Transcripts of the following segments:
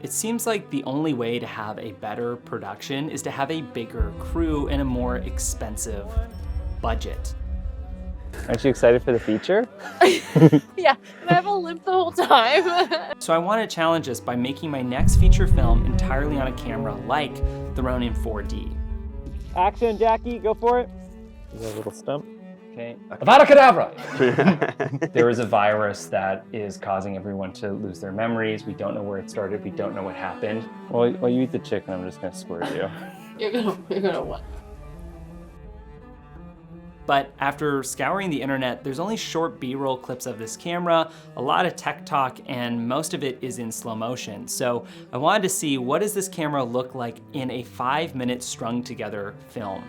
It seems like the only way to have a better production is to have a bigger crew and a more expensive budget. Aren't you excited for the feature? Yeah, and I have a limp the whole time. So I want to challenge us by making my next feature film entirely on a camera like the Ronin 4D. Action, Jackie, go for it. Is that a little stump? Okay. Avada Kedavra! There is a virus that is causing everyone to lose their memories. We don't know where it started. We don't know what happened. Well, you eat the chicken, I'm just gonna squirt you. You're gonna what? But after scouring the internet, there's only short B-roll clips of this camera, a lot of tech talk, and most of it is in slow motion. So I wanted to see, what does this camera look like in a 5-minute strung together film?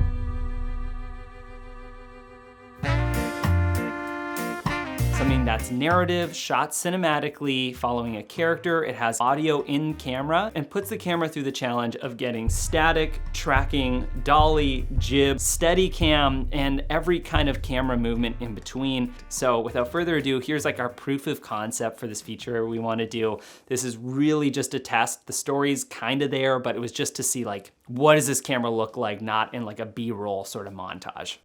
Something that's narrative, shot cinematically, following a character. It has audio in camera and puts the camera through the challenge of getting static, tracking, dolly, jib, steady cam, and every kind of camera movement in between. So without further ado, here's like our proof of concept for this feature we want to do. This is really just a test. The story's kind of there, but it was just to see like, what does this camera look like, not in like a B-roll sort of montage.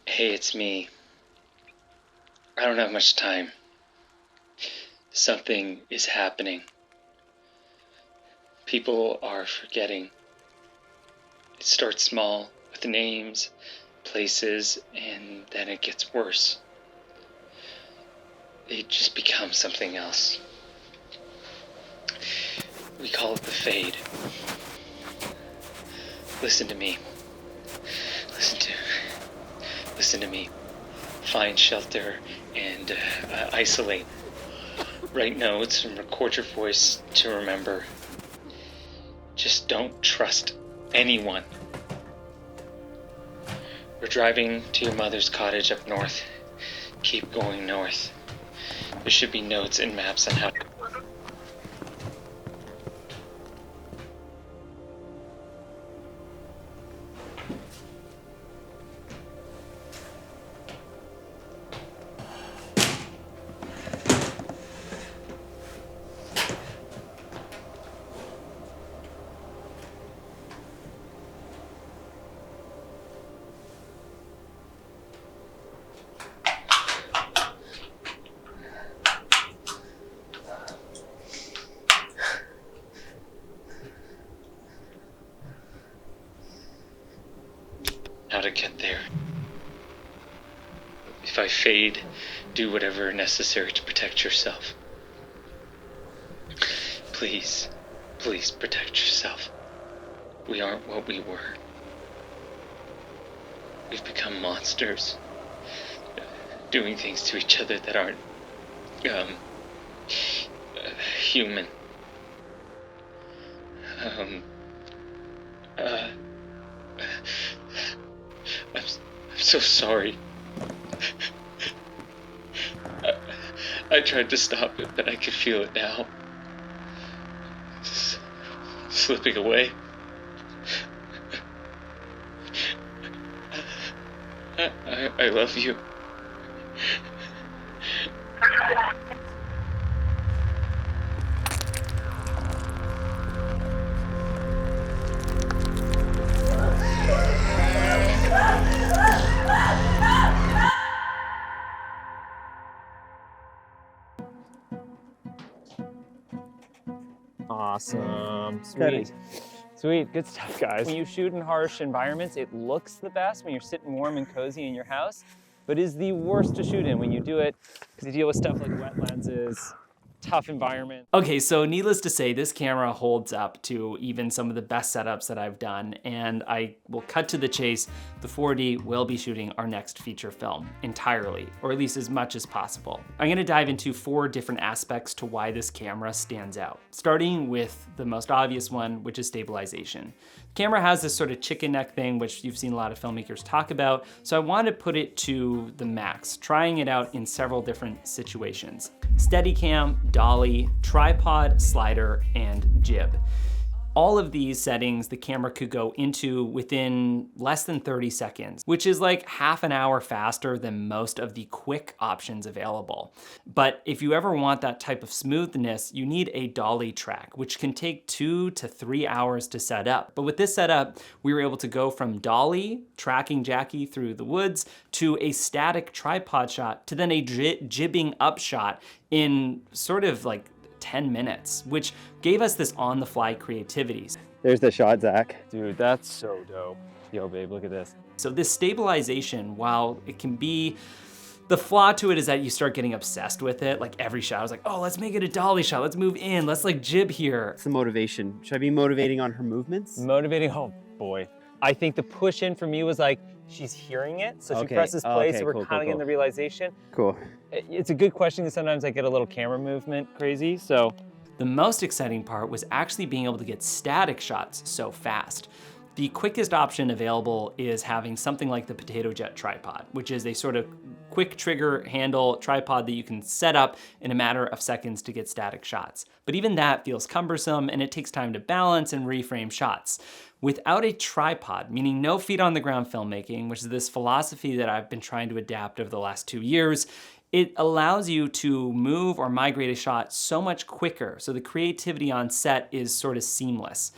Hey, it's me. I don't have much time. Something is happening. People are forgetting. It starts small with names, places, and then it gets worse. They just become something else. We call it the fade. Listen to me. Listen to me. Find shelter and isolate. Write notes and record your voice to remember. Just don't trust anyone. We're driving to your mother's cottage up north. Keep going north. There should be notes and maps on how to... how to get there. If I fade, do whatever necessary to protect yourself. Please, please protect yourself. We aren't what we were. We've become monsters, doing things to each other that aren't, human. I'm so sorry. I tried to stop it, but I could feel it now. Slipping away. I love you. Awesome. Sweet. Sweet. Good stuff, guys. When you shoot in harsh environments, it looks the best when you're sitting warm and cozy in your house, but is the worst to shoot in when you do it because you deal with stuff like wet lenses, tough environment. Okay, so needless to say, this camera holds up to even some of the best setups that I've done, and I will cut to the chase. The 4D will be shooting our next feature film entirely, or at least as much as possible. I'm gonna dive into 4 different aspects to why this camera stands out, starting with the most obvious one, which is stabilization. The camera has this sort of chicken neck thing, which you've seen a lot of filmmakers talk about, so I wanted to put it to the max, trying it out in several different situations. Steadicam, dolly, tripod, slider, and jib. All of these settings the camera could go into within less than 30 seconds, which is like half an hour faster than most of the quick options available. But if you ever want that type of smoothness, you need a dolly track, which can take 2 to 3 hours to set up. But with this setup, we were able to go from dolly, tracking Jackie through the woods, to a static tripod shot, to then a jibbing up shot in sort of like 10 minutes, which gave us this on-the-fly creativity. There's the shot, Zach. Dude, that's so dope. Yo, babe, look at this. So this stabilization, while it can be, the flaw to it is that you start getting obsessed with it. Like every shot, I was like, oh, let's make it a dolly shot. Let's move in. Let's like jib here. What's the motivation? Should I be motivating on her movements? Motivating, oh boy. I think the push in for me was like, she's hearing it, so she presses play, so we're kind of getting the realization. Cool. It's a good question because sometimes I get a little camera movement crazy, so. The most exciting part was actually being able to get static shots so fast. The quickest option available is having something like the Potato Jet tripod, which is a sort of quick trigger handle tripod that you can set up in a matter of seconds to get static shots. But even that feels cumbersome and it takes time to balance and reframe shots. Without a tripod, meaning no feet on the ground filmmaking, which is this philosophy that I've been trying to adapt over the last 2 years, it allows you to move or migrate a shot so much quicker, so the creativity on set is sort of seamless.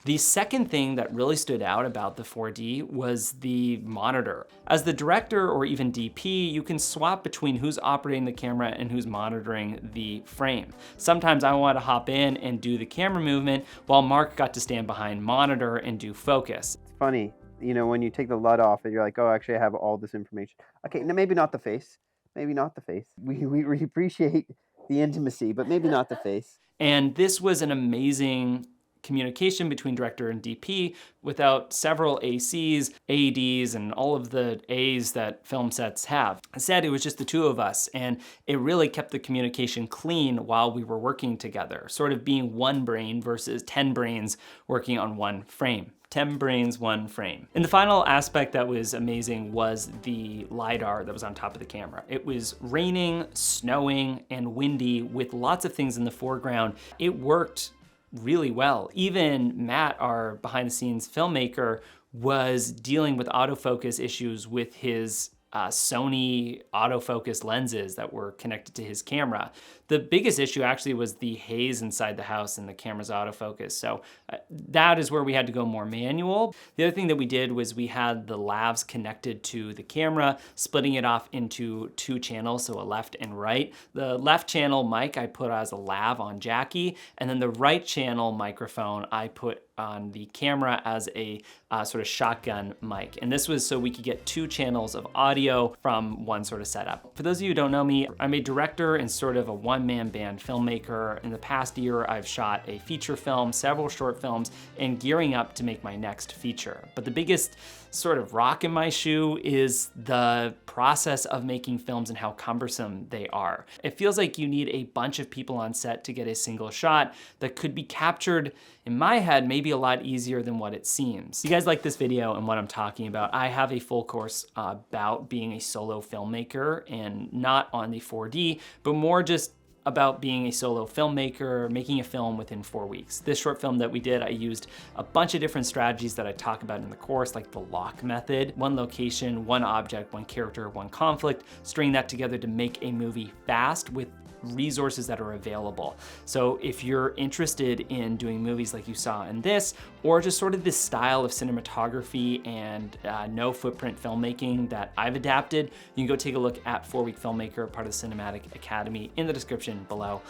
The second thing that really stood out about the 4D was the monitor. As the director or even DP, you can swap between who's operating the camera and who's monitoring the frame. Sometimes I want to hop in and do the camera movement while Mark got to stand behind monitor and do focus. It's funny, you know, when you take the LUT off and you're like, oh, actually I have all this information. Okay, now maybe not the face. Maybe not the face. We appreciate the intimacy, but maybe not the face. And this was an amazing communication between director and DP without several ACs, ADs, and all of the A's that film sets have. Instead, it was just the two of us, and it really kept the communication clean while we were working together, sort of being one brain versus 10 brains working on one frame. 10 brains, one frame. And the final aspect that was amazing was the LiDAR that was on top of the camera. It was raining, snowing, and windy with lots of things in the foreground. It worked really well. Even Matt, our behind the scenes filmmaker, was dealing with autofocus issues with his Sony autofocus lenses that were connected to his camera. The biggest issue actually was the haze inside the house and the camera's autofocus. So that is where we had to go more manual. The other thing that we did was we had the lavs connected to the camera, splitting it off into 2 channels, so a left and right. The left channel mic I put as a lav on Jackie, and then the right channel microphone I put on the camera as a sort of shotgun mic. And this was so we could get 2 channels of audio from one sort of setup. For those of you who don't know me, I'm a director and sort of a one-man band filmmaker. In the past year, I've shot a feature film, several short films, and gearing up to make my next feature. But the biggest sort of rock in my shoe is the process of making films and how cumbersome they are. It feels like you need a bunch of people on set to get a single shot that could be captured, in my head, maybe a lot easier than what it seems. You guys like this video and what I'm talking about, I have a full course about being a solo filmmaker, and not on the 4D, but more just about being a solo filmmaker, making a film within 4 weeks. This short film that we did, I used a bunch of different strategies that I talk about in the course, like the lock method, one location, one object, one character, one conflict, string that together to make a movie fast with resources that are available. So if you're interested in doing movies like you saw in this, or just sort of this style of cinematography and no footprint filmmaking that I've adapted, you can go take a look at 4 Week Filmmaker, part of the Cinematic Academy, in the description below.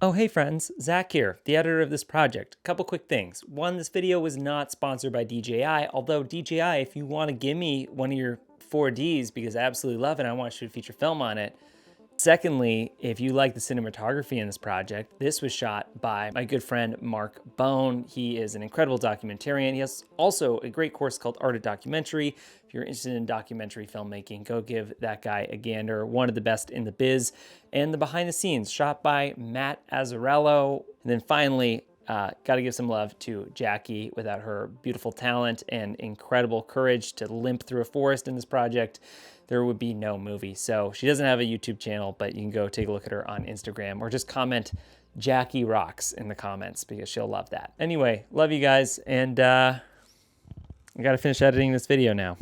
Oh, hey friends, Zach here, the editor of this project. Couple quick things. One, this video was not sponsored by DJI, although DJI, if you want to give me one of your 4Ds, because I absolutely love it, I want to shoot a feature film on it. Secondly, if you like the cinematography in this project, this was shot by my good friend Mark Bone. He is an incredible documentarian. He has also a great course called Art of Documentary. If you're interested in documentary filmmaking, go give that guy a gander. One of the best in the biz. And the behind the scenes shot by Matt Azzarello. And then finally, got to give some love to Jackie. Without her beautiful talent and incredible courage to limp through a forest in this project, there would be no movie. So she doesn't have a YouTube channel, but you can go take a look at her on Instagram, or just comment Jackie Rocks in the comments, because she'll love that. Anyway, love you guys, and I gotta finish editing this video now.